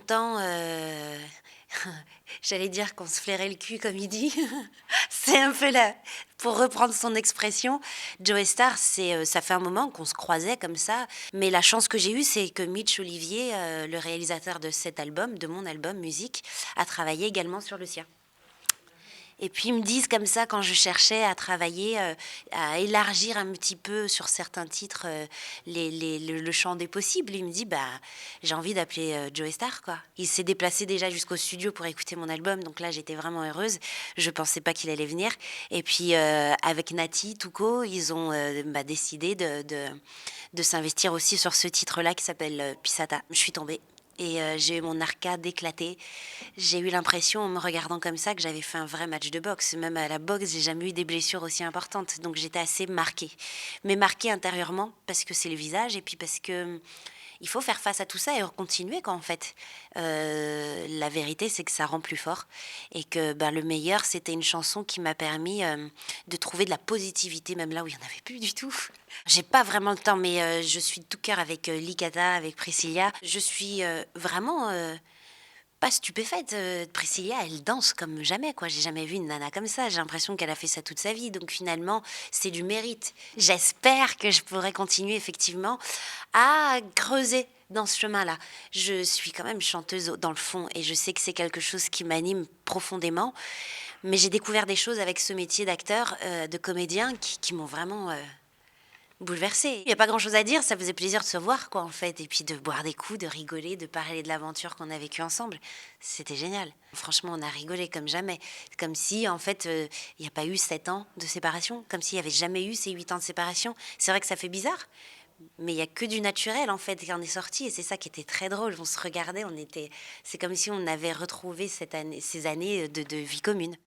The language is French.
longtemps, j'allais dire qu'on se flairait le cul comme il dit. C'est un peu la pour reprendre son expression, Joey Starr, ça fait un moment qu'on se croisait comme ça, mais la chance que j'ai eue, c'est que Mitch Olivier, le réalisateur de cet album, de mon album Musique, a travaillé également sur le sien. Et puis ils me disent comme ça quand je cherchais à travailler, à élargir un petit peu sur certains titres, le champ des possibles. Il me dit: «Bah, j'ai envie d'appeler, Joey Starr, quoi». Il s'est déplacé déjà jusqu'au studio pour écouter mon album, donc là j'étais vraiment heureuse. Je pensais pas qu'il allait venir et puis, avec Nati Tuco, ils ont, décidé de s'investir aussi sur ce titre-là qui s'appelle, Pisata. Je suis tombée et j'ai eu mon arcade éclatée. J'ai eu l'impression, en me regardant comme ça, que j'avais fait un vrai match de boxe. Même à la boxe, j'ai jamais eu des blessures aussi importantes. Donc j'étais assez marquée. Mais marquée intérieurement, parce que c'est le visage, et puis parce que il faut faire face à tout ça et continuer, quoi, en fait. La vérité, c'est que ça rend plus fort. Et que ben, le meilleur, c'était une chanson qui m'a permis de trouver de la positivité, même là où il n'y en avait plus du tout. J'ai pas vraiment le temps, mais je suis de tout cœur avec Licata, avec Priscilla. Je suis vraiment pas stupéfaite, Priscilla, elle danse comme jamais, quoi. J'ai jamais vu une nana comme ça. J'ai l'impression qu'elle a fait ça toute sa vie. Donc finalement, c'est du mérite. J'espère que je pourrai continuer effectivement à creuser dans ce chemin-là. Je suis quand même chanteuse dans le fond et je sais que c'est quelque chose qui m'anime profondément. Mais j'ai découvert des choses avec ce métier d'acteur, de comédien qui m'ont vraiment bouleversée. Il y a pas grand-chose à dire, ça faisait plaisir de se voir, quoi, en fait, et puis de boire des coups, de rigoler, de parler de l'aventure qu'on a vécue ensemble. C'était génial. Franchement, on a rigolé comme jamais. Comme si, en fait, il n'y a pas eu 7 ans de séparation, comme s'il n'y avait jamais eu ces 8 ans de séparation. C'est vrai que ça fait bizarre, mais il y a que du naturel, en fait, qui en est sorti, et c'est ça qui était très drôle. On se regardait, c'est comme si on avait retrouvé ces années de vie commune.